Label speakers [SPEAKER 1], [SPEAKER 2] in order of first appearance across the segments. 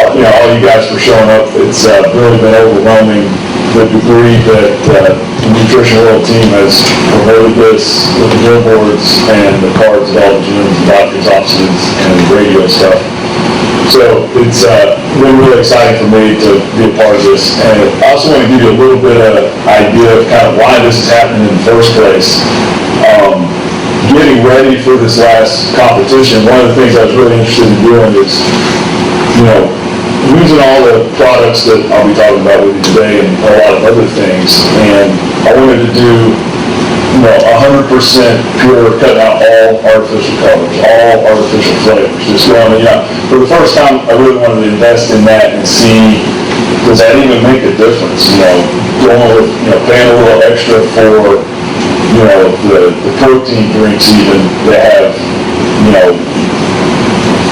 [SPEAKER 1] all you guys for showing up. It's really been overwhelming, the degree that the Nutrition World team has promoted this with the billboards and the cards at all the gyms, the doctor's offices, and the radio stuff. So it's been really exciting for me to be a part of this. And I also want to give you a little bit of idea of kind of why this is happening in the first place. Getting ready for this last competition, one of the things I was really interested in doing is, using all the products that I'll be talking about with you today and a lot of other things. And I wanted to do 100% pure, cut out all artificial colors, all artificial flavors. Just going, for the first time, I really wanted to invest in that and see, does that even make a difference? Going with, paying a little extra for, the protein drinks even that have,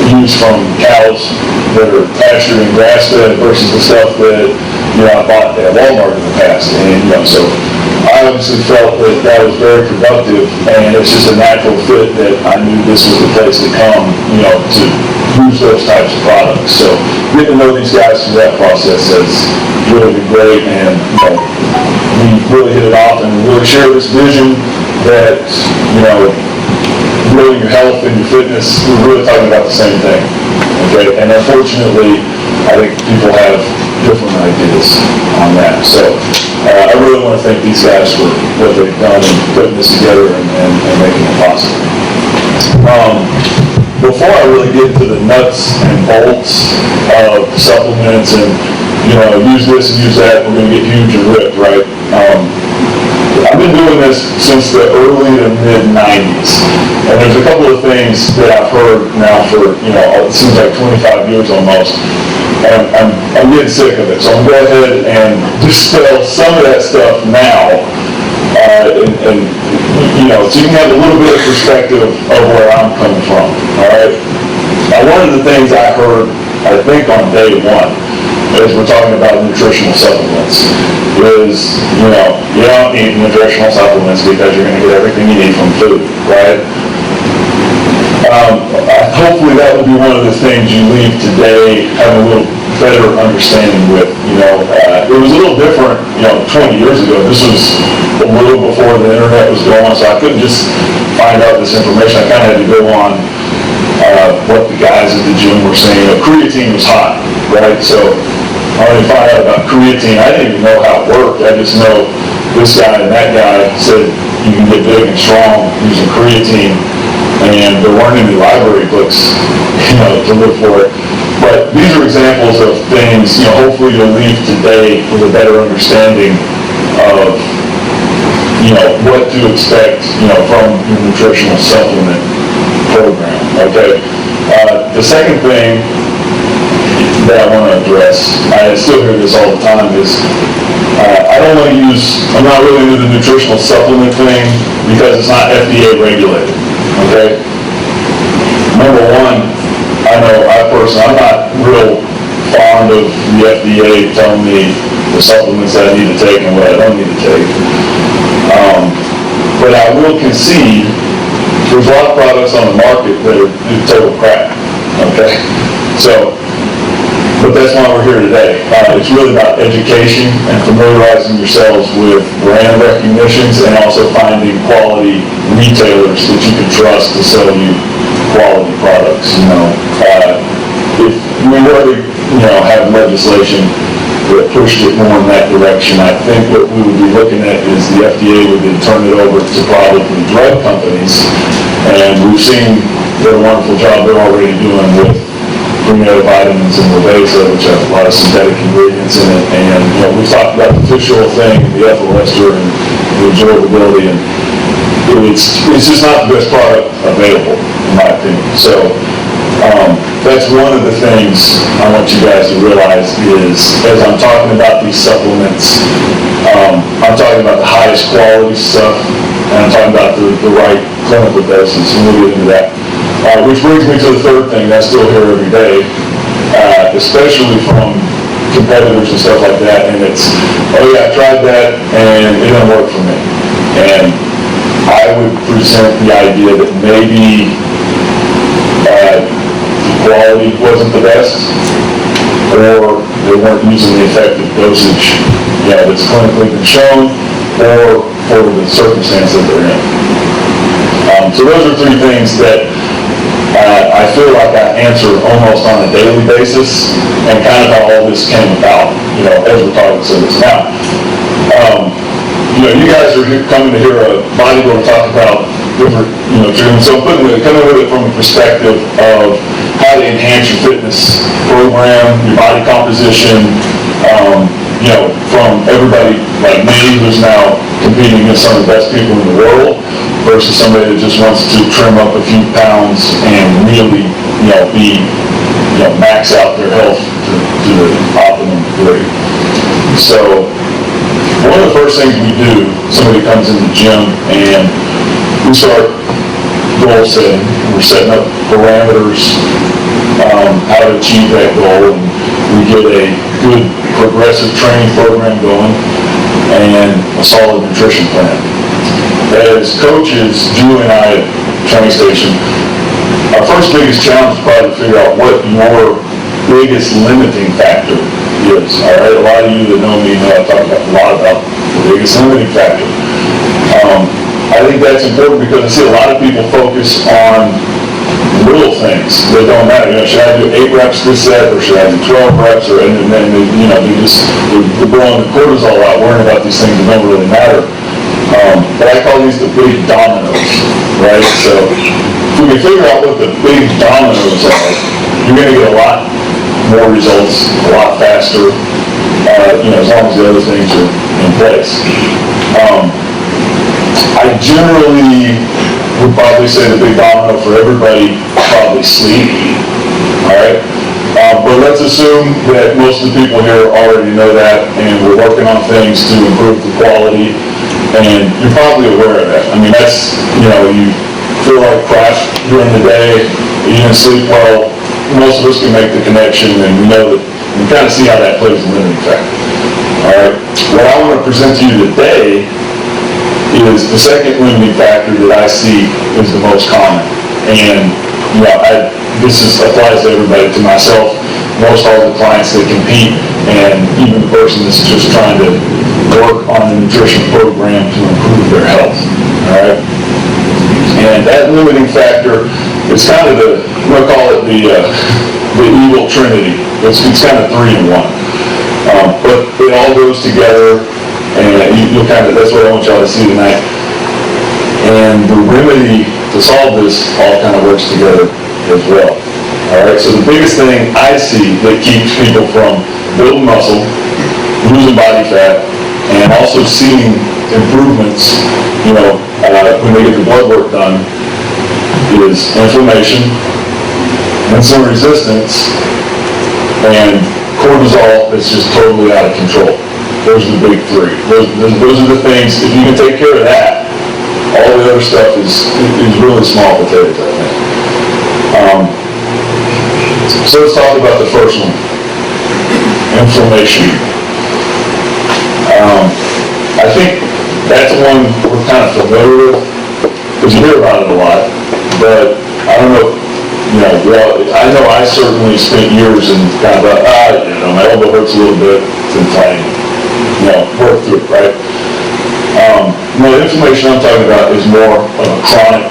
[SPEAKER 1] used from cows that are pastured and grass-fed versus the stuff that, I bought at Walmart in the past. And, so I obviously felt that that was very productive, and it's just a natural fit that I knew this was the place to come, to use those types of products. So getting to know these guys through that process has really been great, and we really hit it off and really share this vision that, growing your health and your fitness, we're really talking about the same thing. Okay, and unfortunately, I think people have different ideas on that. So I really want to thank these guys for what they've done in putting this together and making it possible. Before I really get to the nuts and bolts of supplements and, use this and use that, we're going to get huge and ripped, right? I've been doing this since the early to mid-90s, and there's a couple of things that I've heard now for, it seems like 25 years almost, and I'm getting sick of it. So I'm going to go ahead and dispel some of that stuff now, and so you can have a little bit of perspective of where I'm coming from, all right? Now, one of the things I heard, I think on day one, as we're talking about nutritional supplements, is, you don't need nutritional supplements because you're going to get everything you need from food, right? Hopefully that will be one of the things you leave today having a little better understanding with. It was a little different, 20 years ago. This was a little before the internet was going, so I couldn't just find out this information. I kind of had to go on what the guys at the gym were saying. Creatine was hot, right? So I only found out about creatine. I didn't even know how it worked. I just know this guy and that guy said you can get big and strong using creatine, and there weren't any library books, to look for it. But these are examples of things, hopefully you'll leave today with a better understanding of, what to expect, from your nutritional supplement program, okay? The second thing that I want to address, I still hear this all the time, is I'm not really into the nutritional supplement thing because it's not FDA regulated, okay? Number one, I'm not real fond of the FDA telling me the supplements that I need to take and what I don't need to take. But I will concede there's a lot of products on the market that are total crap, okay? So, but that's why we're here today. It's really about education and familiarizing yourselves with brand recognitions and also finding quality retailers that you can trust to sell you quality products. If we already, have legislation that pushed it more in that direction, I think what we would be looking at is the FDA would then turn it over to probably drug companies, and we've seen the wonderful job they're already doing with prenatal vitamins and Revesa, which have a lot of synthetic ingredients in it, and we've talked about the fish oil thing, the ethyl ester, and the absorbability, and it's just not the best product available, in my opinion. So that's one of the things I want you guys to realize is, as I'm talking about these supplements, I'm talking about the highest quality stuff, and I'm talking about the right clinical doses, and we'll get into that. Which brings me to the third thing that I still hear every day, especially from competitors and stuff like that, and it's, oh yeah, I tried that and it didn't work for me. And I would present the idea that maybe the quality wasn't the best, or they weren't using the effective dosage that's clinically been shown, or for the circumstance that they're in. So those are three things that I feel like I answer almost on a daily basis, and kind of how all this came about, as we're talking to this. Now, you guys are coming to hear a bodybuilder talk about different, treatments. So coming with it from a perspective of how to enhance your fitness program, your body composition, from everybody like me who's now competing against some of the best people in the world versus somebody that just wants to trim up a few pounds and really, max out their health to the optimum degree. So one of the first things we do, somebody comes in the gym and we start goal setting. We're setting up parameters, how to achieve that goal, and we get a good progressive training program going and a solid nutrition plan. As coaches, Julie and I at Training Station, our first biggest challenge is probably to figure out what your biggest limiting factor is. All right, a lot of you that know me know I talk a lot about the biggest limiting factor. I think that's important because I see a lot of people focus on little things that don't matter. Should I do 8 reps this set, or should I do 12 reps, and then they're blowing the cortisol out, worrying about these things that don't really matter. But I call these the big dominoes, right? So if we can figure out what the big dominoes are, you're going to get a lot more results, a lot faster, as long as the other things are in place. I generally would probably say the big domino for everybody, probably sleep, all right? But let's assume that most of the people here already know that, and we're working on things to improve the quality, and you're probably aware of that. I mean, that's, you feel like crap during the day, you didn't sleep well, most of us can make the connection, and we know that, we kind of see how that plays a limiting factor, all right? What I want to present to you today is the second limiting factor that I see is the most common. And, this applies to everybody, to myself, most all the clients that compete, and even the person that's just trying to work on a nutrition program to improve their health, all right? And that limiting factor is kind of I'm going to call it the evil trinity. It's kind of 3 in 1. But it all goes together. And you'll that's what I want y'all to see tonight. And the remedy to solve this all kind of works together as well. All right, so the biggest thing I see that keeps people from building muscle, losing body fat, and also seeing improvements, when they get the blood work done, is inflammation, insulin resistance, and cortisol that's just totally out of control. Those are the big 3. Those are the things, if you can take care of that, all the other stuff is really small potatoes, I think. So let's talk about the first one, inflammation. I think that's one we're kind of familiar with, because you hear about it a lot, but I don't know, I know I certainly spent years in kind of my elbow hurts a little bit, it's inflamed. Work through it, right? The inflammation I'm talking about is more of a chronic,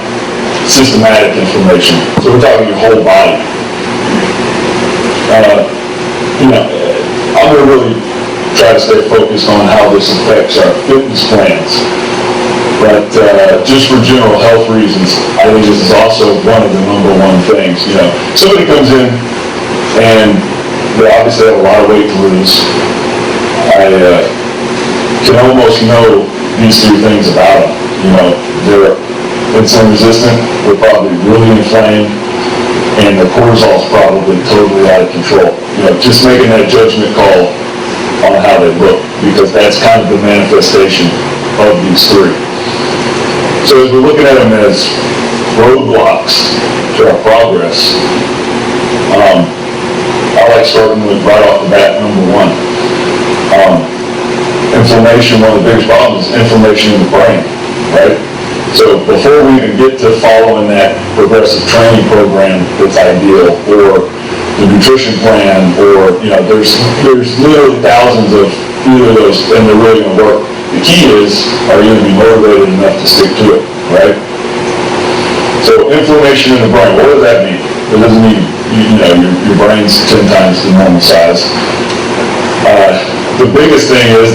[SPEAKER 1] systematic inflammation. So we're talking your whole body. I'm going to really try to stay focused on how this affects our fitness plans. But just for general health reasons, I think this is also one of the number 1 things. Somebody comes in and they obviously have a lot of weight to lose. I can almost know these 3 things about them. They're insulin resistant, they're probably really inflamed, and the cortisol is probably totally out of control. Just making that judgment call on how they look, because that's kind of the manifestation of these 3. So as we're looking at them as roadblocks to our progress, I like starting with right off the bat, number 1. Inflammation, one of the biggest problems is inflammation in the brain, right? So before we even get to following that progressive training program that's ideal, or the nutrition plan, or, there's literally thousands of either of those, and they're really going to work. The key is, are you going to be motivated enough to stick to it, right? So inflammation in the brain, what does that mean? It doesn't mean, your brain's 10 times the normal size. The biggest thing is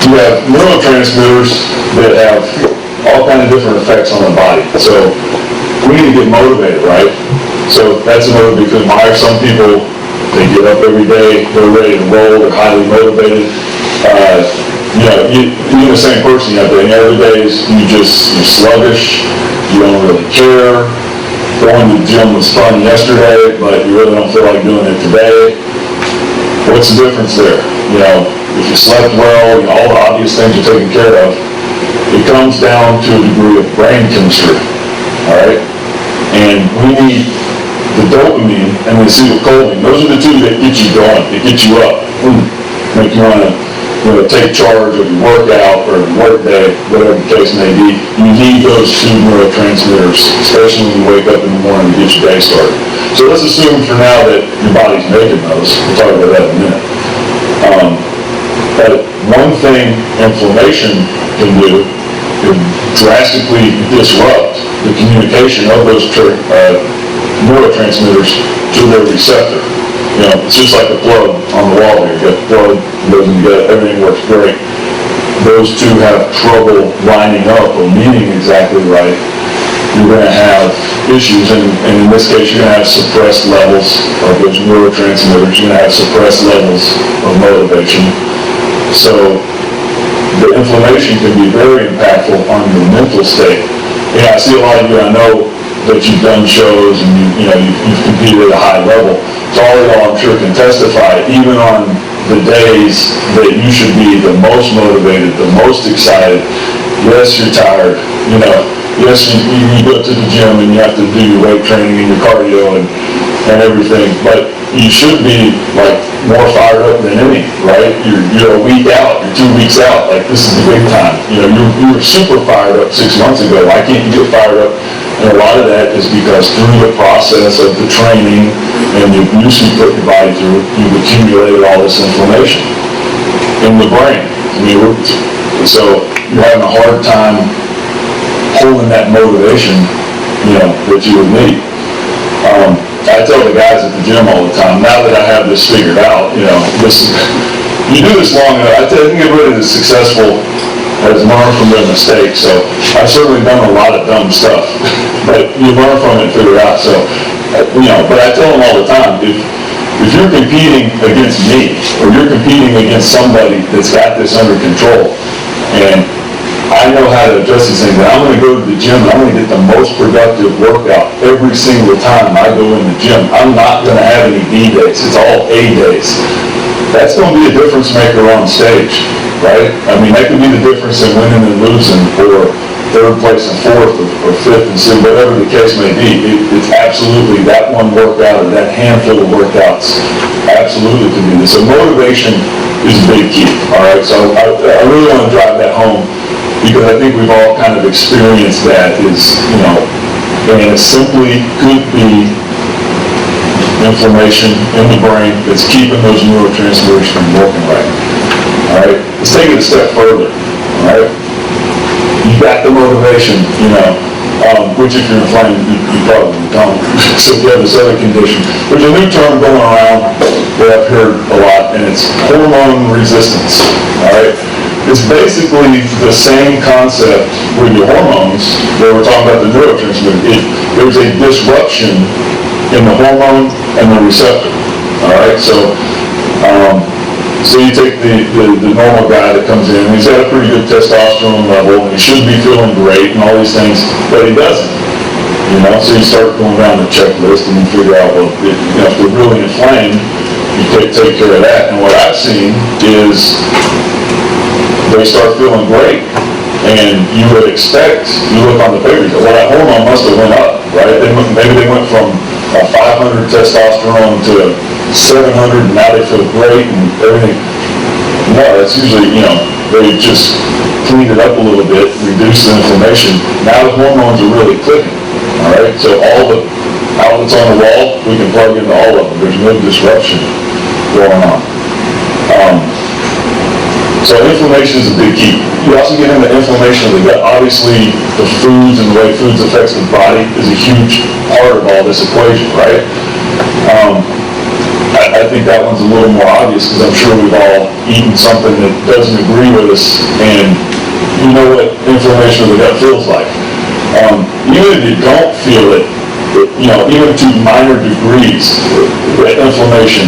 [SPEAKER 1] you have neurotransmitters that have all kinds of different effects on the body. So we need to get motivated, right? So that's another big thing. Some people, they get up every day, they're ready to roll, they're highly motivated. You're the same person out there. Other days, you're sluggish, you don't really care. Going to the gym was fun yesterday, but you really don't feel like doing it today. What's the difference there? If you slept well, all the obvious things are taken care of. It comes down to a degree of brain chemistry, all right? And we need the dopamine and the acetylcholine. Those are the two that get you going, that get you up, make you want to take charge of your workout or work day, whatever the case may be. You need those two neurotransmitters, especially when you wake up in the morning to get your day started. So let's assume for now that your body's making those. We'll talk about that in a minute. But one thing inflammation can do is drastically disrupt the communication of those neurotransmitters to their receptor. It's just like a plug on the wall here. You got the plug, goes in, everything works great. Those two have trouble lining up or meeting exactly right. You're going to have issues, and in this case, you're going to have suppressed levels of those neurotransmitters. You're going to have suppressed levels of motivation. So the inflammation can be very impactful on your mental state. I see a lot of you, I know that you've done shows and you've competed at a high level. So all of y'all, I'm sure, can testify, even on the days that you should be the most motivated, the most excited. Yes, you're tired. Yes, you go to the gym and you have to do your weight training and your cardio and everything, but you should be more fired up than any, right? You're a week out, you're 2 weeks out, this is the big time. You were super fired up 6 months ago. Why can't you get fired up? And a lot of that is because through the process of the training and the abuse you put your body through, you've accumulated all this inflammation in the brain. So you're having a hard time holding that motivation, that you would need. I tell the guys at the gym all the time, now that I have this figured out, you do this long enough, I think everybody that's successful has learned from their mistakes. So I've certainly done a lot of dumb stuff, but you learn from it and figure it out. So, but I tell them all the time, if you're competing against me, or you're competing against somebody that's got this under control, and I know how to adjust these things, and I'm going to go to the gym and I'm going to get the most productive workout every single time I go in the gym. I'm not going to have any B days. It's all A days. That's going to be a difference maker on stage, right? That could be the difference in winning and losing, or third place and fourth, or fifth and sixth, whatever the case may be. It's absolutely that one workout or that handful of workouts absolutely could be this. So motivation is a big key, all right? So I really want to drive that home, because I think we've all kind of experienced that is, and it simply could be inflammation in the brain that's keeping those neurotransmitters from working right. All right? Let's take it a step further. All right? You got the motivation, which if you're inflamed, you probably don't. So if you have this other condition, there's a new term going around that I've heard a lot, and it's hormone resistance. All right? It's basically the same concept with your hormones, where we're talking about the neurotransmitter. There's a disruption in the hormone and the receptor. All right, so you take the normal guy that comes in, he's got a pretty good testosterone level, and he should be feeling great and all these things, but he doesn't. So you start going down the checklist and you figure out, well, if they're really inflamed, you take care of that. And what I've seen is they start feeling great, and you would expect, you look on the paper, well, that hormone must have went up, right? Maybe they went from 500 testosterone to 700, and now they feel great and everything. No, that's usually, they just cleaned it up a little bit, reduced the inflammation. Now the hormones are really clicking, all right? So all the outlets on the wall, we can plug into all of them. There's no disruption going on. So inflammation is a big key. You also get into inflammation of the gut. Obviously, the foods and the way foods affects the body is a huge part of all this equation, right? I think that one's a little more obvious because I'm sure we've all eaten something that doesn't agree with us, and you know what inflammation of the gut feels like. Even if you don't feel it, even to minor degrees, the inflammation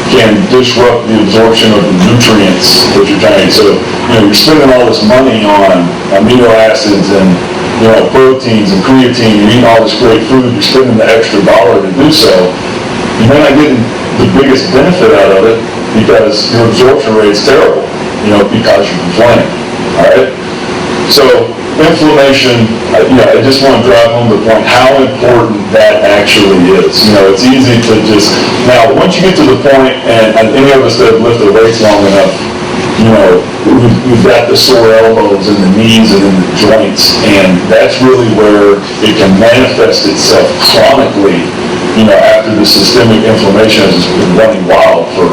[SPEAKER 1] can disrupt the absorption of the nutrients that you're trying to eat. So, you're spending all this money on amino acids and, proteins and creatine, you're eating all this great food, you're spending the extra dollar to do so. You're not getting the biggest benefit out of it because your absorption rate's terrible, because you're inflamed, all right? So, inflammation, I just want to drive home the point how important that actually is. It's easy to just, now once you get to the point, and any of us that have lifted weights long enough, we've got the sore elbows and the knees and in the joints, and that's really where it can manifest itself chronically, after the systemic inflammation has been running wild for,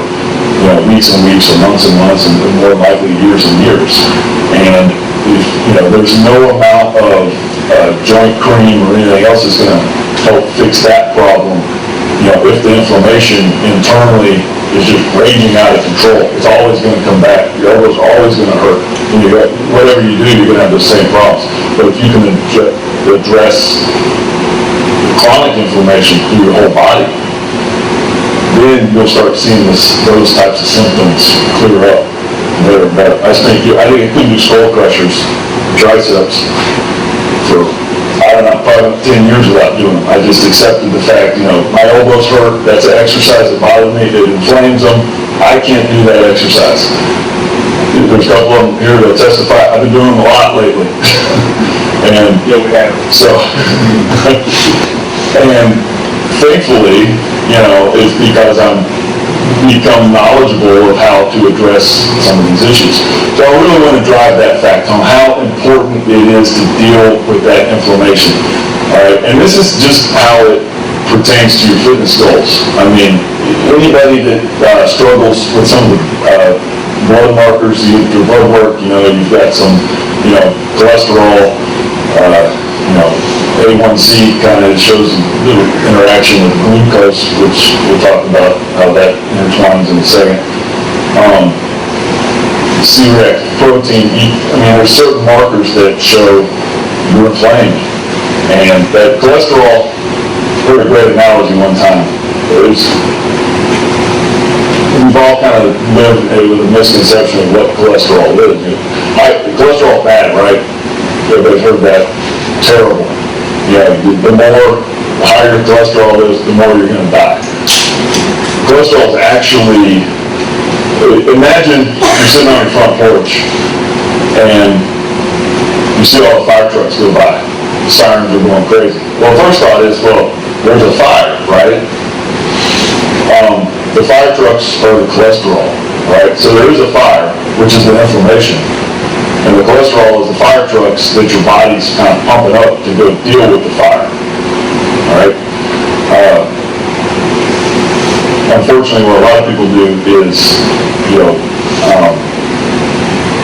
[SPEAKER 1] weeks and weeks or months and months and more likely years and years. And there's no amount of joint cream or anything else is going to help fix that problem. If the inflammation internally is just raging out of control, it's always going to come back. Your elbow's always going to hurt. And whatever you do, you're going to have the same problems. But if you can address chronic inflammation through your whole body, then you'll start seeing those types of symptoms clear up. Better. I think I could do skull crushers, triceps, for, probably 10 years without doing them. I just accepted the fact, my elbows hurt, that's an exercise that bothers me, it inflames them, I can't do that exercise. There's a couple of them here that testify, I've been doing them a lot lately. And yeah, we have. So, and thankfully, it's because I'm become knowledgeable of how to address some of these issues. So I really want to drive that fact home, how important it is to deal with that inflammation. All right, and this is just how it pertains to your fitness goals. I mean, anybody that struggles with some of the blood markers, your blood work, you've got some, cholesterol, A1C kind of shows the interaction with glucose, which we'll talk about how that intertwines in a second. C-rex, protein, there's certain markers that show you're inflamed. And that cholesterol, heard a great analogy one time. We've all kind of lived with a misconception of what cholesterol is. Cholesterol bad, right? Everybody's heard that. Terrible. The higher cholesterol is, the more you're going to die. Cholesterol is actually, imagine you're sitting on your front porch and you see all the fire trucks go by. The sirens are going crazy. Well, first thought is, there's a fire, right? The fire trucks are the cholesterol, right? So there is a fire, which is the inflammation. And the cholesterol is the fire trucks that your body's kind of pumping up to go deal with the fire. All right? Unfortunately, what a lot of people do is,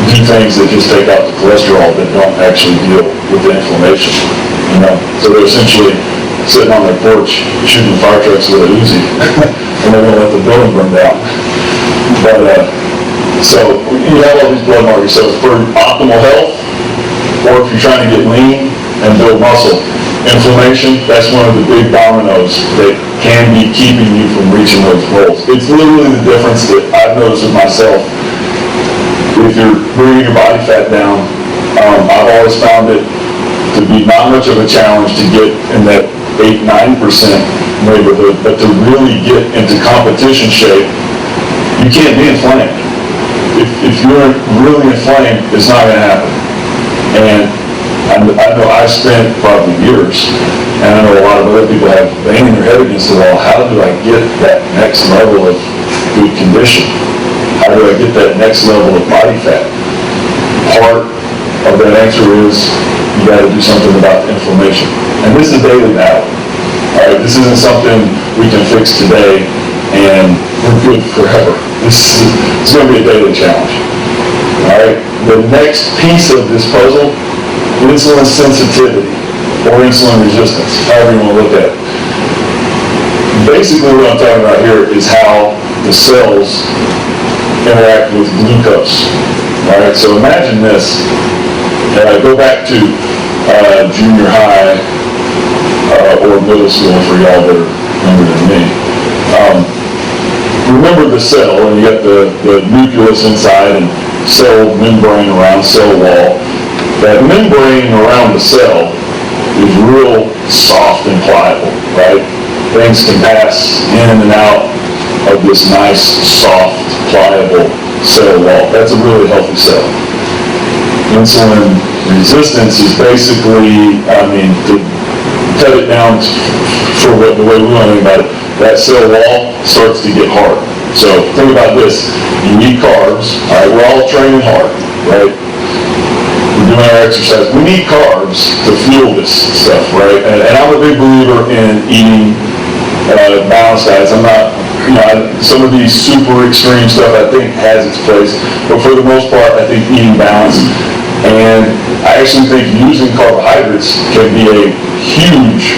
[SPEAKER 1] do things that just take out the cholesterol that don't actually deal with the inflammation. So they're essentially sitting on their porch shooting fire trucks with a Uzi, and they're going to let the building burn down. But so you have all these blood markers. So for optimal health, or if you're trying to get lean and build muscle, inflammation, that's one of the big dominoes that can be keeping you from reaching those goals. It's literally the difference that I've noticed with myself. If you're bringing your body fat down, I've always found it to be not much of a challenge to get in that 8-9% neighborhood, but to really get into competition shape, you can't be inflamed. If you're really inflamed, it's not going to happen. And I know I've spent probably years, and I know a lot of other people have banging their head against the wall. How do I get that next level of good condition? How do I get that next level of body fat? Part of that answer is you got to do something about the inflammation. And this is daily battle. right? This isn't something we can fix today and we're good forever. It's going to be a daily challenge. All right? The next piece of this puzzle, insulin sensitivity or insulin resistance, however you want to look at it. Basically what I'm talking about here is how the cells interact with glucose. All right? So imagine this. Go back to junior high or middle school for y'all that are younger than me. Remember the cell, and you got the nucleus inside and cell membrane around cell wall. That membrane around the cell is real soft and pliable, right? Things can pass in and out of this nice, soft, pliable cell wall. That's a really healthy cell. Insulin resistance is basically, to cut it down for the way we want to think about it, that cell wall starts to get hard. So think about this. You need carbs. All right, we're all training hard, right? We're doing our exercise. We need carbs to fuel this stuff, right? And I'm a big believer in eating balanced diets. I'm not, some of these super extreme stuff I think has its place, but for the most part, I think eating balanced. And I actually think using carbohydrates can be a huge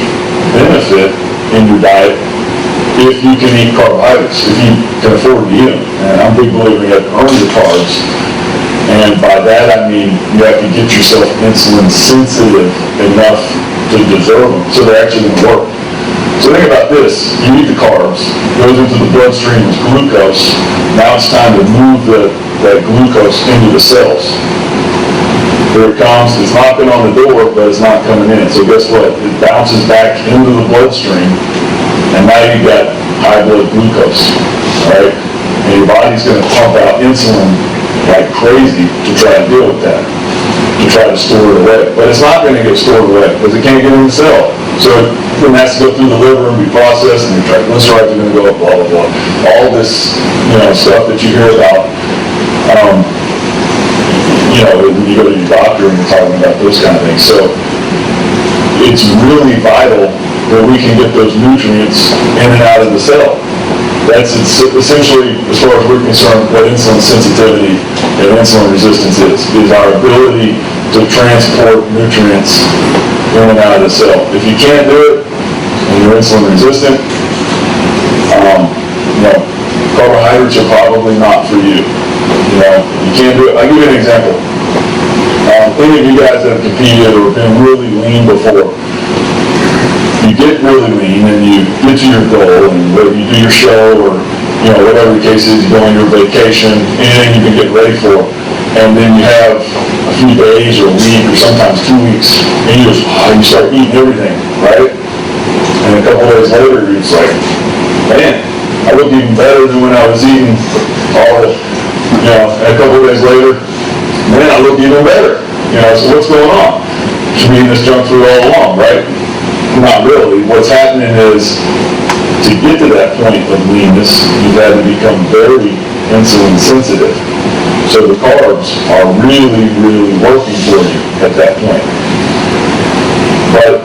[SPEAKER 1] benefit in your diet if you can eat carbohydrates, if you can afford to eat them. And I'm a big believer you have to earn your carbs. And by that I mean you have to get yourself insulin sensitive enough to deserve them, so they're actually going to work. So think about this. You eat the carbs, goes into the bloodstream as glucose. Now it's time to move that glucose into the cells. Here it comes. It's knocking on the door, but it's not coming in. So guess what? It bounces back into the bloodstream, and now you've got high blood glucose, right? And your body's going to pump out insulin like crazy to try to deal with that, to try to store it away. But it's not going to get stored away because it can't get in the cell. So it has to go through the liver and be processed, and your triglycerides are going to go up, blah, blah, blah. All this, stuff that you hear about. When you go to your doctor and you're talking about those kind of things. So it's really vital that we can get those nutrients in and out of the cell. That's essentially, as far as we're concerned, what insulin sensitivity and insulin resistance is our ability to transport nutrients in and out of the cell. If you can't do it and you're insulin resistant, carbohydrates are probably not for you. You can't do it. I'll give you an example. Any of you guys that have competed or been really lean before, you get really lean and you get to your goal, and whether you do your show or whatever the case is, you go on your vacation, anything you can get ready for, and then you have a few days or a week or sometimes 2 weeks, and you start eating everything, right? And a couple days later, it's like, man, I look even better than when I was eating all the, and a couple of days later, man, I look even better. So what's going on? Should be eating this junk food all along, right? Not really. What's happening is, to get to that point of leanness, you've had to become very insulin sensitive. So the carbs are really, really working for you at that point. But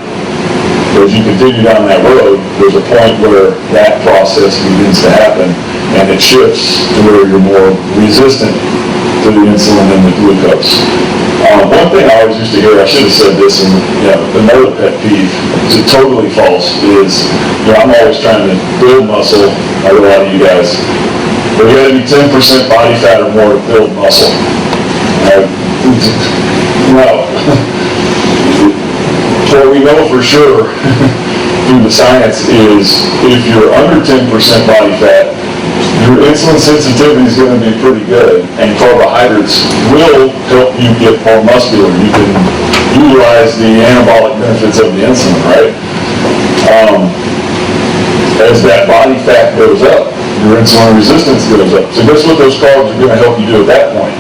[SPEAKER 1] as you continue down that road, there's a point where that process begins to happen, and it shifts to where you're more resistant to the insulin and the glucose. One thing I always used to hear, I should have said this, and another pet peeve, is totally false, is I'm always trying to build muscle, like a lot of you guys, but you got to be 10% body fat or more to build muscle. No. What we know for sure through the science is if you're under 10% body fat, your insulin sensitivity is going to be pretty good, and carbohydrates will help you get more muscular. You can utilize the anabolic benefits of the insulin, right? As that body fat goes up, your insulin resistance goes up. So guess what those carbs are going to help you do at that point?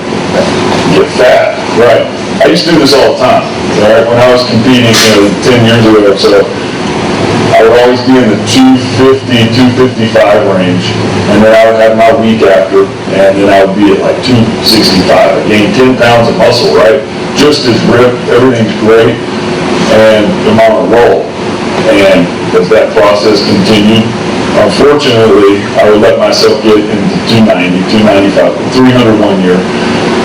[SPEAKER 1] Get fat, right? I used to do this all the time. Right? When I was competing 10 years ago or so, I would always be in the 250, 255 range, and then I would have my week after, and then I would be at like 265. I gained 10 pounds of muscle, right? Just as ripped, everything's great, and I'm on a roll. And as that process continued, unfortunately, I would let myself get into 290, 295, 300 one year.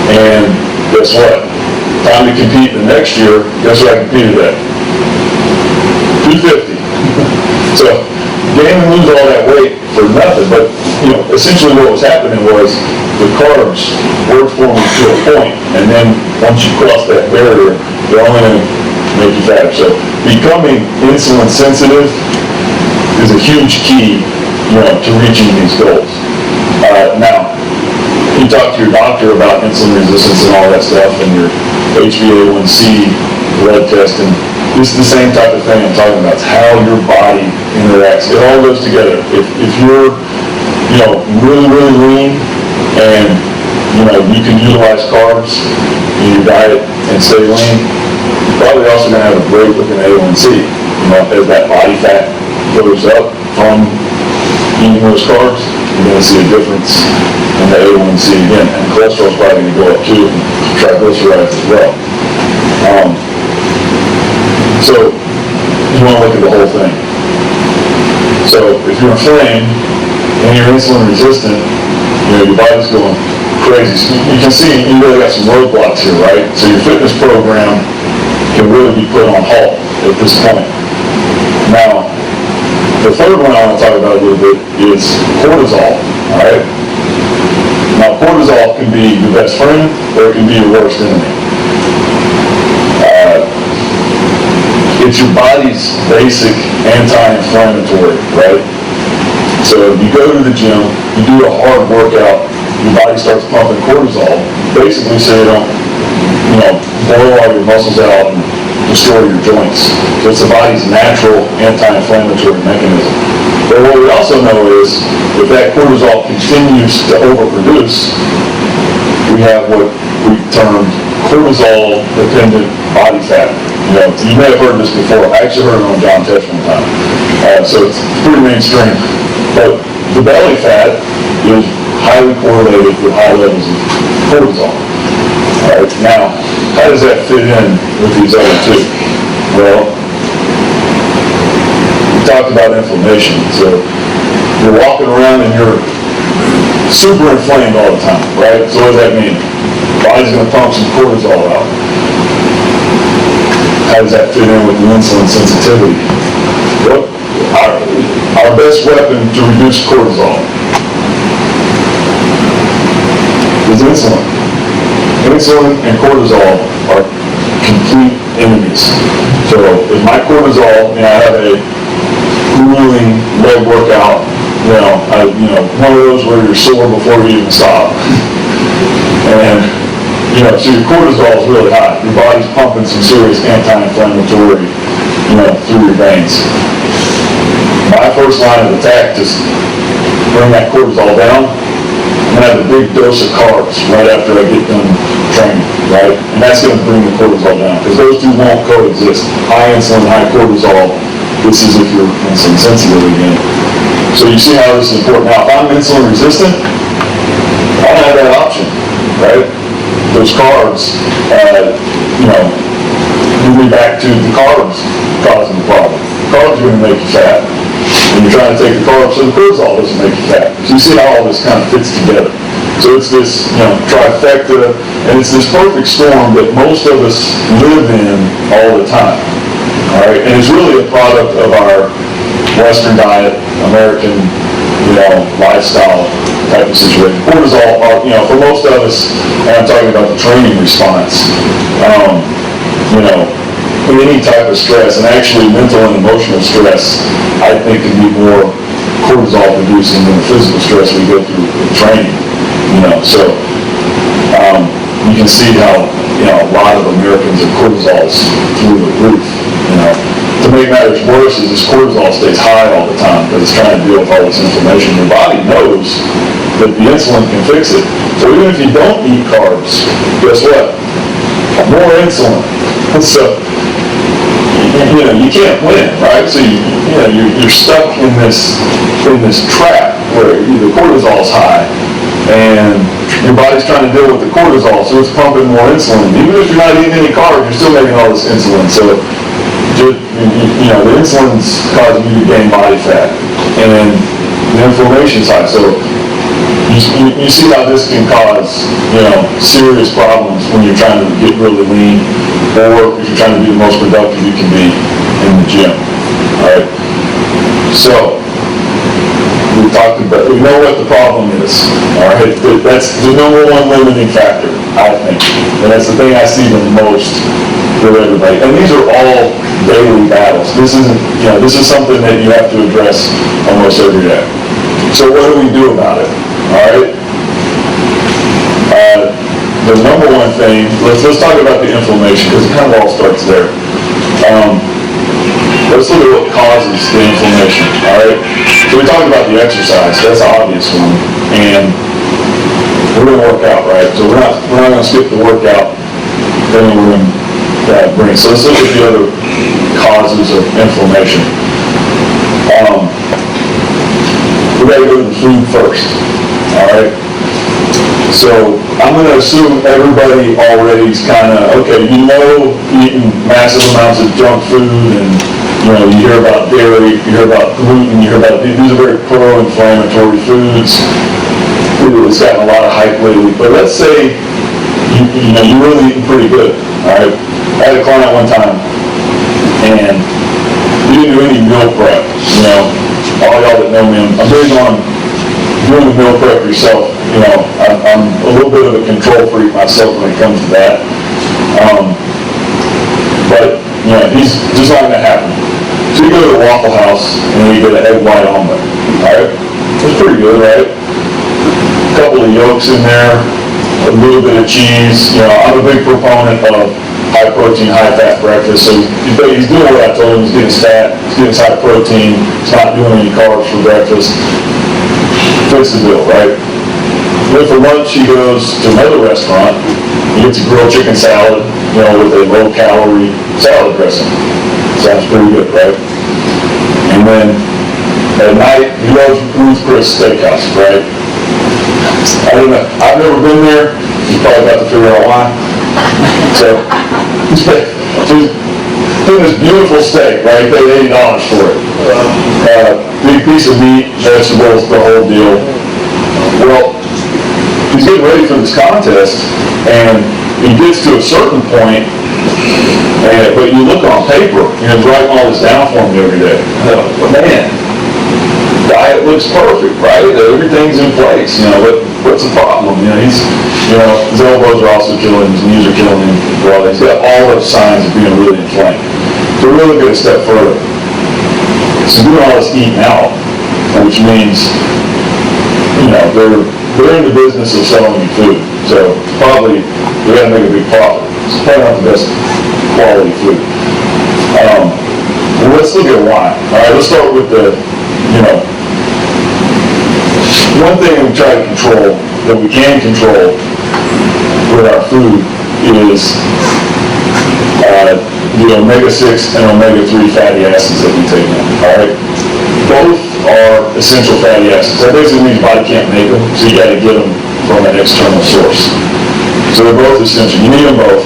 [SPEAKER 1] And guess what? Time to compete the next year, guess what I competed at? 250. So, gain and lose all that weight for nothing, but essentially what was happening was the carbs were forming to a point, and then once you cross that barrier, they're only going to make you fatter. So, becoming insulin sensitive is a huge key, to reaching these goals. Now, you talk to your doctor about insulin resistance and all that stuff, and your HbA1c blood test, and this is the same type of thing I'm talking about. It's how your body interacts. It all goes together. If you're, really, really lean, and you can utilize carbs in your diet and stay lean, you're probably also going to have a great looking A1C. As that body fat goes up from eating those carbs, you're going to see a difference in the A1C again, and cholesterol is probably going to go up too, and triglycerides as well. So you want to look at the whole thing. So if you're inflamed and you're insulin resistant, your body's going crazy. So you can see you really got some roadblocks here, right? So your fitness program can really be put on halt at this point. Now, the third one I want to talk about a little bit is cortisol, all right? Now, cortisol can be your best friend or it can be your worst enemy. It's your body's basic anti-inflammatory, right? So if you go to the gym, you do a hard workout, your body starts pumping cortisol, basically so you don't, blow all your muscles out and destroy your joints. So it's the body's natural anti-inflammatory mechanism. But what we also know is if that cortisol continues to overproduce, we have what we term cortisol-dependent body fat. You may have heard this before. I actually heard it on John Tesh one time. So it's pretty mainstream. But the belly fat is highly correlated with high levels of cortisol. All right. Now, how does that fit in with these other two? Well, we talked about inflammation. So you're walking around and you're super inflamed all the time, right? So what does that mean? The body's going to pump some cortisol out. How does that fit in with the insulin sensitivity? Well, our best weapon to reduce cortisol is insulin. Insulin and cortisol are complete enemies. So if my cortisol, I have a grueling leg workout, one of those where you're sore before you even stop. And so your cortisol is really high. Your body's pumping some serious anti-inflammatory, through your veins. My first line of attack, just bring that cortisol down. I'm going to have a big dose of carbs right after I get done training, right? And that's going to bring the cortisol down, because those two won't coexist. High insulin, high cortisol, this is if you're insulin sensitive again. So you see how this is important. Now, if I'm insulin resistant, I don't have that option, right? Those carbs, move me back to the carbs causing the problem. Carbs are going to make you fat. And you're trying to take the carbs, so the cortisol doesn't make you fat. So you see how all this kind of fits together. So it's this, trifecta, and it's this perfect storm that most of us live in all the time. All right, and it's really a product of our Western diet, American, lifestyle type of situation. Cortisol, for most of us, and I'm talking about the training response, any type of stress, and actually mental and emotional stress, I think can be more cortisol producing than the physical stress we go through with training. So you can see how a lot of Americans have cortisols through the roof. To make matters worse is this cortisol stays high all the time because it's trying to deal with all this inflammation. Your body knows that the insulin can fix it. So even if you don't eat carbs, guess what? More insulin. So you can't win, right? So you're stuck in this trap where the cortisol's high and your body's trying to deal with the cortisol, so it's pumping more insulin. Even if you're not eating any carbs, you're still making all this insulin. So the insulin's causing you to gain body fat, and the inflammation side. So you see how this can cause, serious problems when you're trying to get really lean, or if you're trying to be the most productive you can be in the gym. All right. So we know what the problem is. All right. That's the number one limiting factor, I think, and that's the thing I see the most with everybody. And these are all daily battles. This isn't, this is something that you have to address almost every day. So what do we do about it? All right. The number one thing, let's talk about the inflammation, because it kind of all starts there. Let's look at what causes the inflammation. All right. So we talked about the exercise. That's the obvious one, and we're going to work out, right? So we're not going to skip the workout. Then we're going to bring. So let's look at the other causes of inflammation. We got to go to the food first. All right. So I'm going to assume everybody already is kind of, okay, eating massive amounts of junk food, and you hear about dairy, you hear about gluten, you hear about, these are very pro-inflammatory foods. It's gotten a lot of hype lately. But let's say you're really eating pretty good. All right. I had a client one time, and he didn't do any meal prep. All y'all that know me, I'm big on doing the meal prep yourself. I'm a little bit of a control freak myself when it comes to that. But he's just not going to happen. So you go to the Waffle House and you get an egg white omelet. All right, it's pretty good, right? A couple of yolks in there, a little bit of cheese. I'm a big proponent of high protein, high fat breakfast. So he's doing what I told him. He's getting his fat, he's getting his high protein. He's not doing any carbs for breakfast. Fits the bill, right? Then for lunch, he goes to another restaurant. He gets a grilled chicken salad, with a low-calorie salad dressing. Sounds pretty good, right? And then at night, he loves Ruth Chris Steakhouse, right? I don't know. I've never been there. He's probably about to figure out why. So he's doing this beautiful steak, right? He paid $80 for it. Big piece of meat, vegetables, the whole deal. Well, he's getting ready for this contest, and he gets to a certain point, but you look on paper, he's writing all this down for me every day. Man, diet looks perfect, right? Everything's in place. What's the problem? His elbows are also killing him, his knees are killing him. Well, he's got all those signs of being really inflamed. So we're really going to step further. So doing all this eating out, which means, they're in the business of selling you food. So probably we got to make a big profit. It's probably not the best quality food. Well, let's look at why. All right, let's start with the, one thing we try to control, that we can control with our food, is the omega-6 and omega-3 fatty acids that we take in. All right, both are essential fatty acids. That basically means body can't make them, so you got to get them from an external source. So they're both essential. You need them both.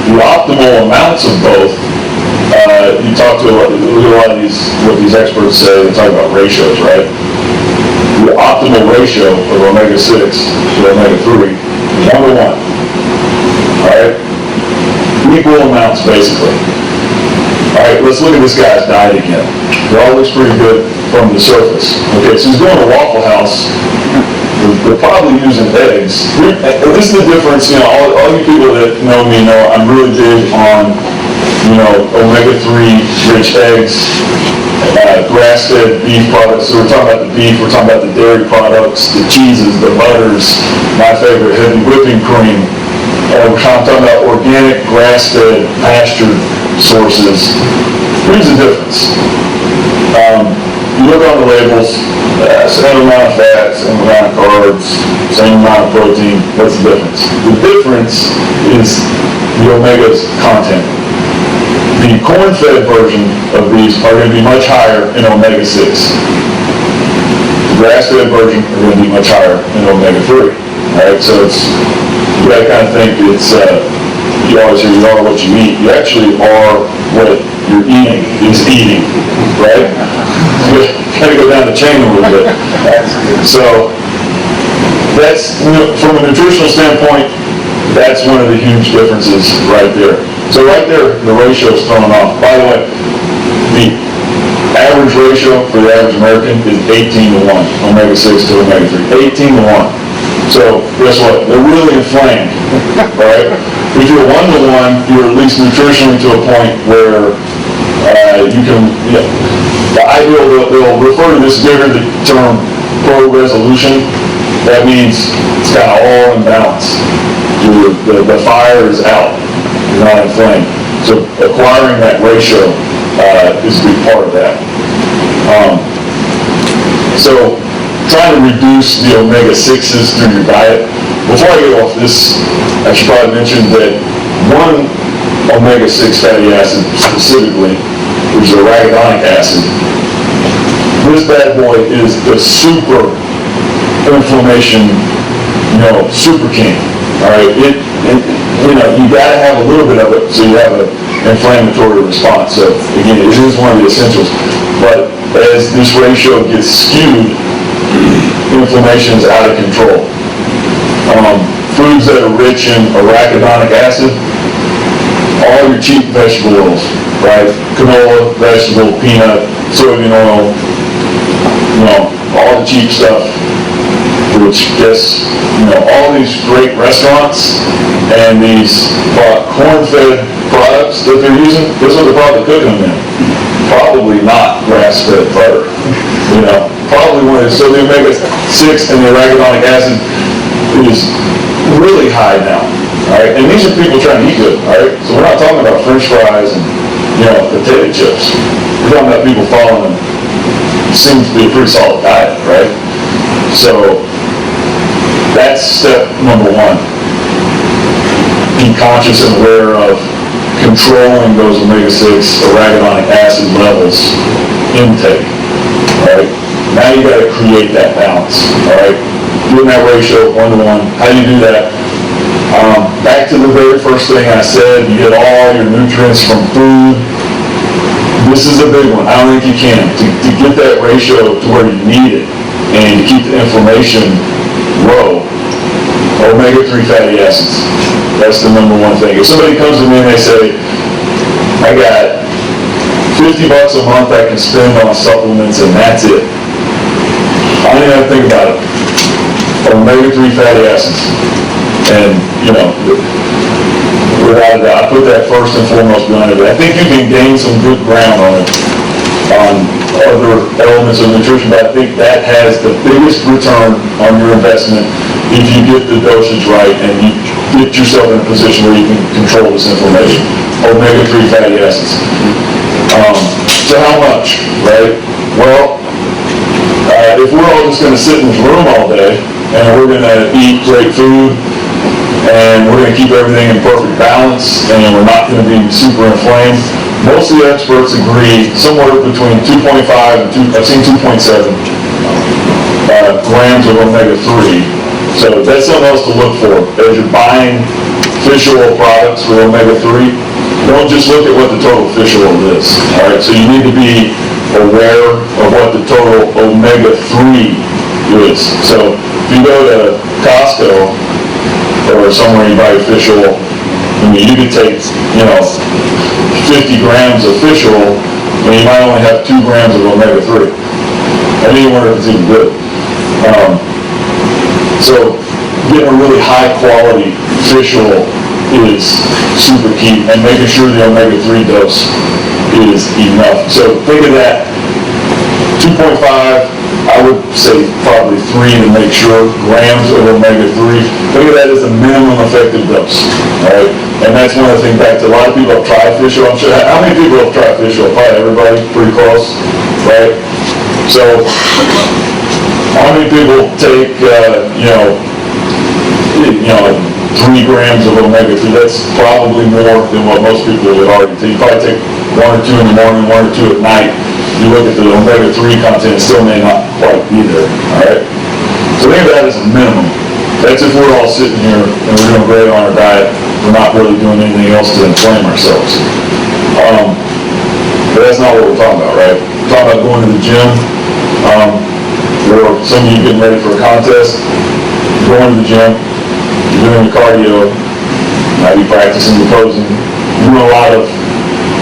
[SPEAKER 1] The optimal amounts of both. You talk to a lot of what these experts say. They talk about ratios, right? The optimal ratio of omega-6 to omega-3 is 1 to 1. All right, equal amounts basically. All right, let's look at this guy's diet again. It all looks pretty good from the surface. Okay, so he's going to Waffle House. They're probably using eggs. And this is the difference. All you people that know me know I'm really big on omega-3 rich eggs, grass-fed beef products. So we're talking about the beef, we're talking about the dairy products, the cheeses, the butters, my favorite, heavy whipping cream. We're talking about organic, grass-fed, pastured sources. Here's the difference. You look on the labels, same amount of fat, same amount of carbs, same amount of protein. What's the difference? The difference is the omega's content. The corn-fed version of these are going to be much higher in omega-6. The grass-fed version are going to be much higher in omega-3. All right, so you got to kind of think it's you always hear you are what you eat. You actually are what you're eating is eating, right? You gotta go down the chain a little bit. So that's, from a nutritional standpoint, that's one of the huge differences right there. So right there, the ratio is thrown off. By the way, the average ratio for the average American is 18 to 1, omega-6 to omega-3, 18 to 1. So guess what? They're really inflamed, right? If you're 1 to 1, you're at least nutritionally to a point where you can, the ideal, they'll refer to this bigger term pro-resolution. That means it's kind of all in balance. The fire is out. You're not inflamed. So acquiring that ratio is a big part of that. So trying to reduce the omega-6s through your diet. Before I get off this, I should probably mention that one omega-6 fatty acid specifically, which is arachidonic acid, this bad boy is the super inflammation, super king. All right, you gotta have a little bit of it so you have an inflammatory response. So again, it is one of the essentials. But as this ratio gets skewed, inflammation is out of control. Foods that are rich in arachidonic acid, all your cheap vegetable oils, right? Canola, vegetable, peanut, soybean oil, all the cheap stuff, which gets, all these great restaurants and these corn-fed products that they're using, this is what they're probably cooking them in. Probably not grass-fed butter. Probably one of these. So the omega-6 and the arachidonic acid is really high now. All right, and these are people trying to eat good. All right, so we're not talking about French fries and potato chips. We're talking about people following seems to be a pretty solid diet, right? So that's step number one. Be conscious and aware of controlling those omega-6 arachidonic acid levels intake. All right, now you got to create that balance. All right, doing that ratio 1 to 1. How do you do that? Back to the very first thing I said, you get all your nutrients from food. This is a big one. I don't think you can. To get that ratio to where you need it and to keep the inflammation low, omega-3 fatty acids. That's the number one thing. If somebody comes to me and they say, I got $50 a month I can spend on supplements and that's it, I don't even have to think about it. Omega-3 fatty acids. And, without a doubt, I put that first and foremost behind it. I think you can gain some good ground on it, on other elements of nutrition, but I think that has the biggest return on your investment if you get the dosage right and you get yourself in a position where you can control this inflammation. Omega-3 fatty acids. So how much, right? Well, if we're all just going to sit in this room all day and we're going to eat great food and we're going to keep everything in perfect balance and we're not going to be super inflamed, most of the experts agree somewhere between 2.5 and I've seen 2.7 grams of omega-3. So that's something else to look for. As you're buying fish oil products with omega-3, don't just look at what the total fish oil is. All right, so you need to be aware of what the total omega-3 is. So if you go to Costco or somewhere you buy fish oil, you could take 50 grams of fish oil and you might only have 2 grams of omega-3. I mean, you wonder if it's even good. So getting a really high quality fish oil is super key, and making sure the omega-3 dose is enough. So think of that, 2.5, I would say probably 3 to make sure, grams of omega-3. Think of that as the minimum effective dose, all right? And that's one of the things, back to a lot of people have tried fish oil. I'm sure, how many people have tried fish oil? Probably everybody, pretty close, right? So how many people take, 3 grams of omega-3? That's probably more than what most people would already take. You probably take 1 or 2 in the morning, 1 or 2 at night. You look at the omega-3 content, it still may not quite be there, all right? So think of that as a minimum. That's if we're all sitting here and we're doing great on our diet. We're not really doing anything else to inflame ourselves. But that's not what we're talking about, right? We're talking about going to the gym, or some of you getting ready for a contest, going to the gym, you're doing your cardio, might be practicing the posing, you're doing a lot of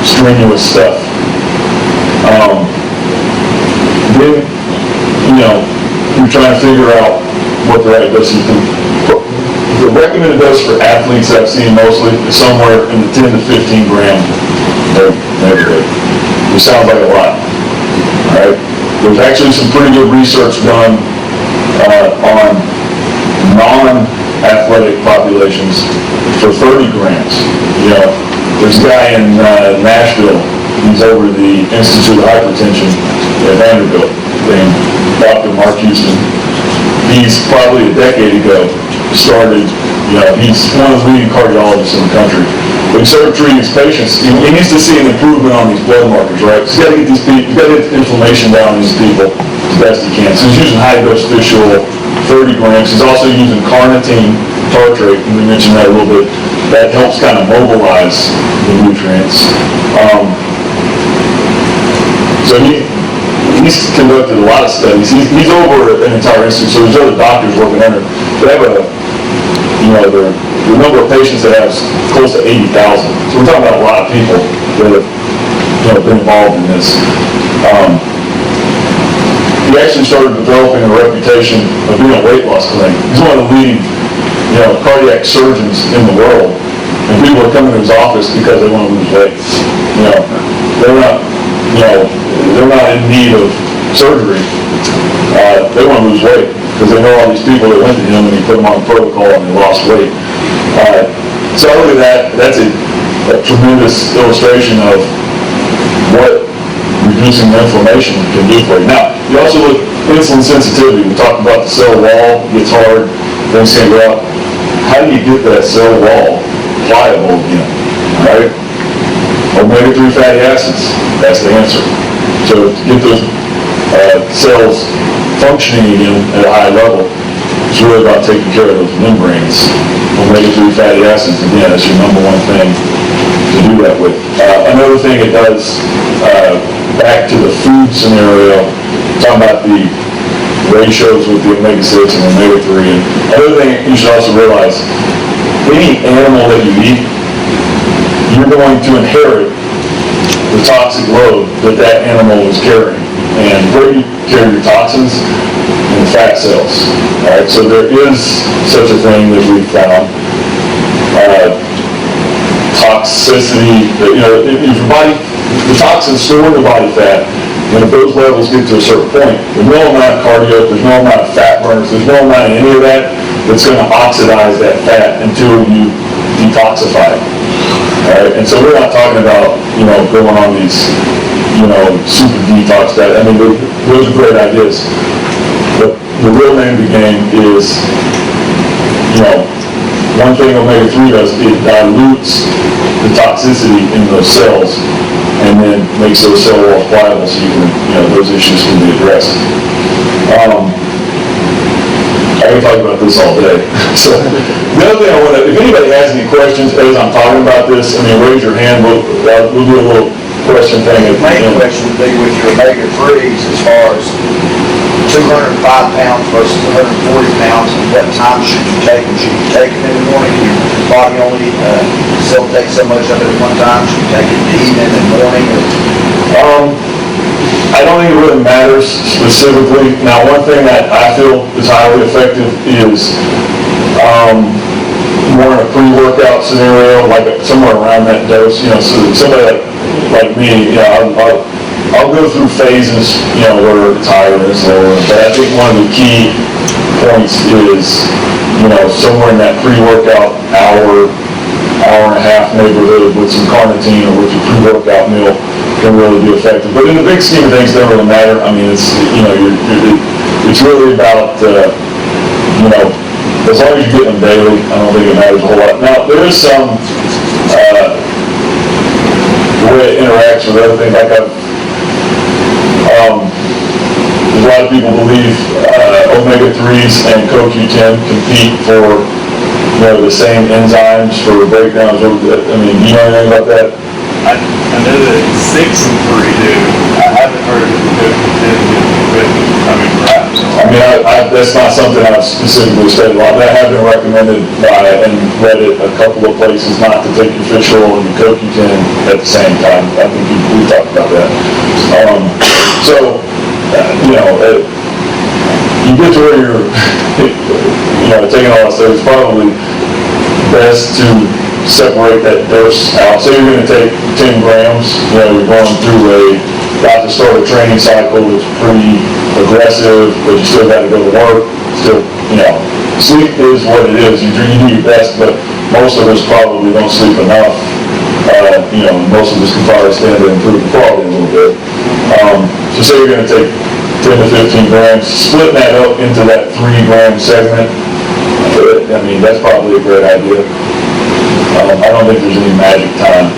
[SPEAKER 1] strenuous stuff. Then, you're trying to figure out what the right dose is. The recommended dose for athletes that I've seen mostly is somewhere in the 10 to 15 gram neighborhood, which sounds like a lot, right? There's actually some pretty good research done on non-athletic populations for 30 grams. There's a guy in Nashville, he's over the Institute of Hypertension at Vanderbilt, named Dr. Mark Houston. He's probably a decade ago started, he's one of the leading cardiologists in the country. But he started treating his patients. He needs to see an improvement on these blood markers, right? He's got to get these people, he's got to get inflammation down in these people as best he can. So he's using high-dose fish oil, 30 grams. He's also using carnitine tartrate, and we mentioned that a little bit. That helps kind of mobilize the nutrients. So he's conducted a lot of studies. He's over an entire institute, so there's other doctors working under. They have the number of patients that have close to 80,000. So we're talking about a lot of people that have been involved in this. He actually started developing a reputation of being a weight loss clinic. He's one of the leading, cardiac surgeons in the world, and people are coming to his office because they want to lose weight. They're not in need of surgery. They want to lose weight because they know all these people that went to him and he put them on a protocol and they lost weight. So I look at that. That's a tremendous illustration of what reducing the inflammation can do for you. Now, you also look at insulin sensitivity. We talked about the cell wall gets hard, things can go out. How do you get that cell wall pliable again, right? Omega-3 fatty acids, that's the answer. So to get those cells functioning again at a high level, it's really about taking care of those membranes. Omega-3 fatty acids, again, that's your number one thing to do that with. Another thing it does, back to the food scenario, talking about the ratios with the omega-6 and omega-3. And another thing you should also realize, any animal that you eat, you're going to inherit the toxic load that animal is carrying. And where do you carry your toxins? In the fat cells. All right, so there is such a thing that we've found. Toxicity, if your body, the toxins store in the body fat, and if those levels get to a certain point, there's no amount of cardio, there's no amount of fat burners, there's no amount of any of that that's going to oxidize that fat until you detoxify it. Right? And so we're not talking about, going on these, super detox diet. I mean, those are great ideas. But the real name of the game is, one thing omega-3 does, it dilutes the toxicity in those cells and then makes those cell walls pliable so you can, those issues can be addressed. I can talk about this all day. So the other thing if anybody has any questions as I'm talking about this, raise your hand. We'll do a little question thing.
[SPEAKER 2] The main question would be with your omega-3s as far as 205 pounds versus 140 pounds, and what time should you take them? Should you take them in the morning? Your body only still takes so much of it at one time. Should you take it in the evening and morning?
[SPEAKER 1] I don't think it really matters specifically. Now, one thing that I feel is highly effective is more in a pre-workout scenario, like somewhere around that dose. So somebody like me, I'll go through phases, where it's higher and it's lower. But I think one of the key points is, somewhere in that pre-workout hour and a half neighborhood with some carnitine or with your pre-workout meal can really be effective. But in the big scheme of things, it doesn't really matter. It's, it's really about, as long as you get them daily, I don't think it matters a whole lot. Now, there is some, the way it interacts with other things, like there's lot of people believe omega-3s and CoQ10 compete for, the same enzymes for breakdowns. I mean, you know anything about that?
[SPEAKER 3] I know that 6 and 3 do. I haven't heard of the 10. I mean, perhaps.
[SPEAKER 1] I mean, that's not something I've specifically studied a lot. That has been recommended by, and read it a couple of places, not to take your fish oil and your CoQ10 at the same time. I think we talked about that. You get to where you're, taking all that stuff, it's probably best to separate that dose out. Say you're going to take 10 grams, you're going through got to start a training cycle that's pretty aggressive, but you still got to go to work. Still, sleep is what it is. You do your best, but most of us probably don't sleep enough. Most of us can probably stand to improve the quality a little bit. So say you're going to take 10 to 15 grams, split that up into that 3-gram segment. I mean, that's probably a great idea. I don't think there's any magic time.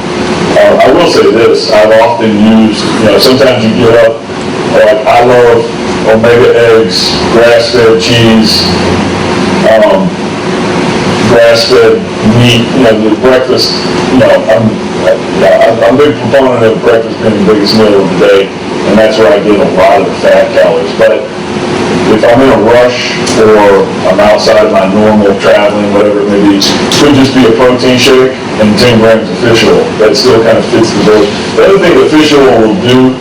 [SPEAKER 1] I will say this, I've often used, sometimes you get up, like I love omega eggs, grass-fed cheese, grass-fed meat, the breakfast, I'm a big proponent of breakfast being the biggest meal of the day, and that's where I get a lot of the fat calories. But if I'm in a rush or I'm outside my normal traveling, whatever it may be, it could just be a protein shake and 10 grams of fish oil. That still kind of fits the bill. The other thing that fish oil will do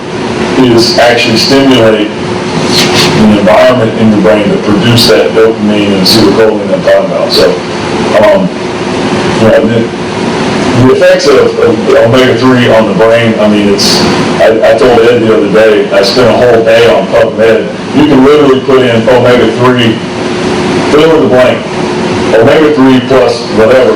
[SPEAKER 1] is actually stimulate an environment in your brain to produce that dopamine and acetylcholine I'm talking about. So, the effects of omega-3 on the brain, I mean, I told Ed the other day, I spent a whole day on PubMed. You can literally put in omega-3, fill in the blank, omega-3 plus whatever,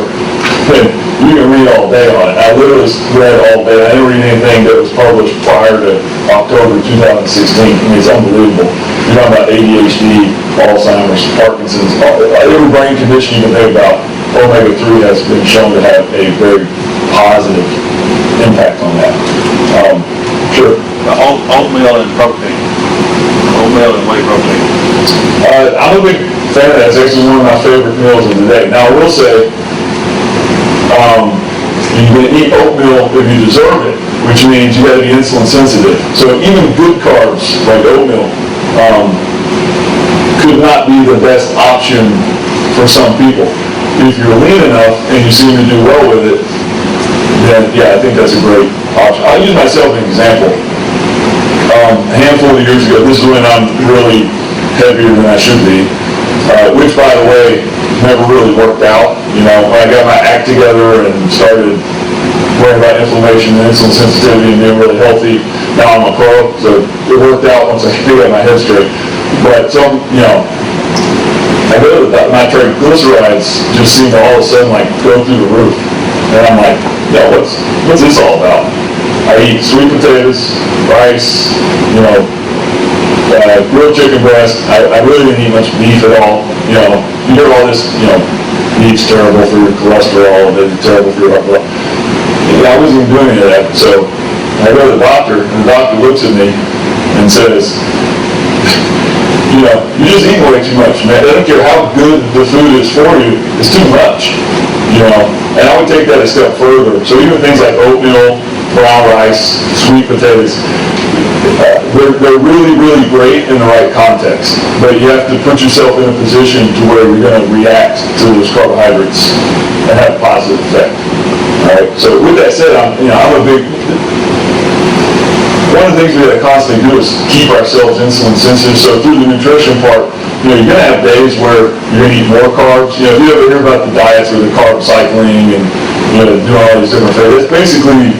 [SPEAKER 1] and you can read all day on it. I literally read all day. I didn't read anything that was published prior to October 2016. I mean, it's unbelievable. You're talking about ADHD, Alzheimer's, Parkinson's, every brain condition you can think about. Omega-3 has been shown to have a very positive impact on that. Sure.
[SPEAKER 3] Oatmeal and protein. Oatmeal and whey protein.
[SPEAKER 1] I'm a big fan of that. It's actually one of my favorite meals of the day. Now, I will say, you can eat oatmeal if you deserve it, which means you got to be insulin sensitive. So even good carbs, like oatmeal, could not be the best option for some people. If you're lean enough and you seem to do well with it, then I think that's a great option. I'll use myself as an example. A handful of years ago, this is when I'm really heavier than I should be, which, by the way, never really worked out. When I got my act together and started worrying about inflammation and insulin sensitivity and being really healthy, now I'm a pro, so it worked out once I got my head straight. But I go to my triglycerides just seem to all of a sudden go through the roof. And I'm like, what's this all about? I eat sweet potatoes, rice, grilled chicken breast. I really didn't eat much beef at all. You hear all this, meat's terrible for your cholesterol, and it's terrible for your heart. I wasn't even doing any of that. So I go to the doctor, and the doctor looks at me and says, you just eat way too much, man. I don't care how good the food is for you, it's too much, And I would take that a step further. So even things like oatmeal, brown rice, sweet potatoes, they're really, really great in the right context. But you have to put yourself in a position to where you're going to react to those carbohydrates and have a positive effect. All right. So with that said, I'm a big. One of the things we have to constantly do is keep ourselves insulin sensitive. So through the nutrition part, you're going to have days where you're going to eat more carbs. If you ever hear about the diets or the carb cycling and doing all these different things, that's basically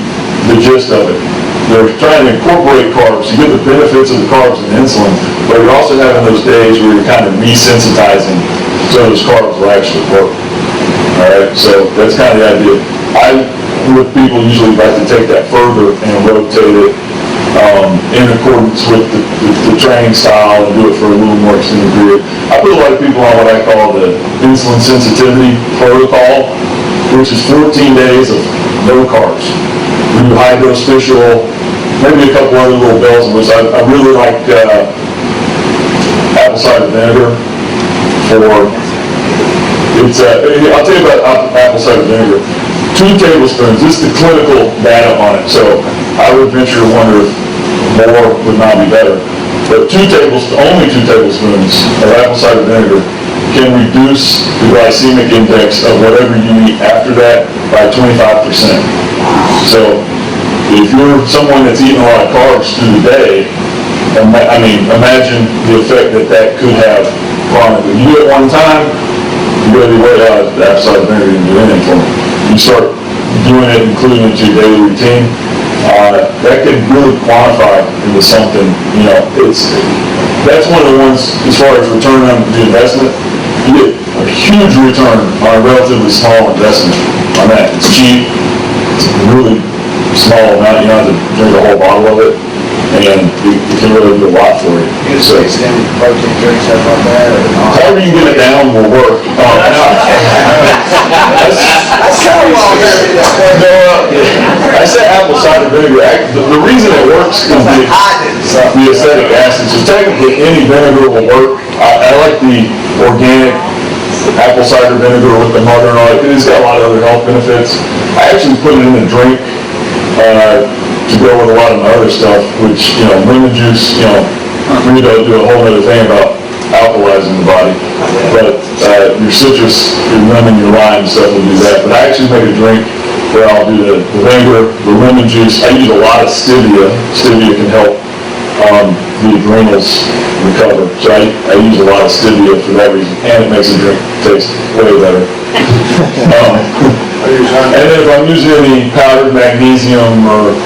[SPEAKER 1] the gist of it. They're trying to incorporate carbs. You get the benefits of the carbs and insulin, but you're also having those days where you're kind of resensitizing so those carbs will actually work. All right, so that's kind of the idea. I, with people, usually like to take that further and rotate it in accordance with the training style and do it for a little more extended period. I put a lot of people on what I call the insulin sensitivity protocol, which is 14 days of no carbs. We do high dose fish oil, maybe a couple other little bells and whistles. I really like apple cider vinegar for, it's, I'll tell you about apple cider vinegar. 2 tablespoons, this is the clinical data on it, so I would venture to wonder if more would not be better. But only 2 tablespoons of apple cider vinegar can reduce the glycemic index of whatever you eat after that by 25%. So if you're someone that's eating a lot of carbs through the day, imagine the effect that could have chronically. You do it one time, you go to the apple cider vinegar and do anything for it. You start doing it, including it to your daily routine, that could really quantify into something, that's one of the ones, as far as return on the investment, you get a huge return on a relatively small investment on that. It's cheap, it's really small amount, you don't have to drink a whole bottle of it, and it can really do a lot for you.
[SPEAKER 2] You just mix it in with protein drinks, stuff like that, or not?
[SPEAKER 1] However you get it down will work.
[SPEAKER 2] That's kind of wrong.
[SPEAKER 1] I said apple cider vinegar. The reason it works is the acetic acid. So technically, any vinegar will work. I like the organic apple cider vinegar with the mother and all that. It's got a lot of other health benefits. I actually put it in a drink to go with a lot of my other stuff, which, lemon juice, Rito do a whole other thing about alkalizing the body. But your citrus, your lemon, your lime stuff will do that. But I actually make a drink where I'll do the vinegar, the lemon juice. I use a lot of stevia. Stevia can help the adrenals recover. So I use a lot of stevia for that reason. And it makes the drink taste way better. And then if I'm using any powdered magnesium or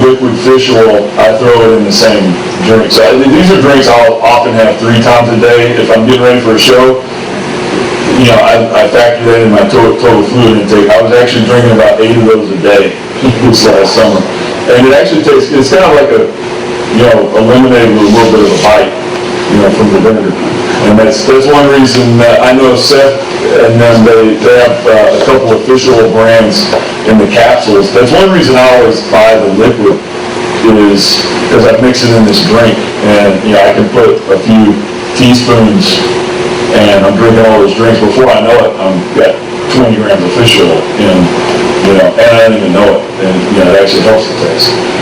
[SPEAKER 1] liquid fish oil, I throw it in the same drink. So these are drinks I'll often have 3 times a day. If I'm getting ready for a show, I factor that in my total fluid intake. I was actually drinking about 8 of those a day this last summer. And it actually tastes, it's kind of like a lemonade with a little bit of a bite, from the vinegar. And that's one reason I know Seth and them, they have a couple of fish oil brands in the capsules. That's one reason I always buy the liquid, is because I mix it in this drink, and I can put a few teaspoons, and I'm drinking all those drinks. Before I know it, I've got 20 grams of fish oil, and I don't even know it, and it actually helps the taste.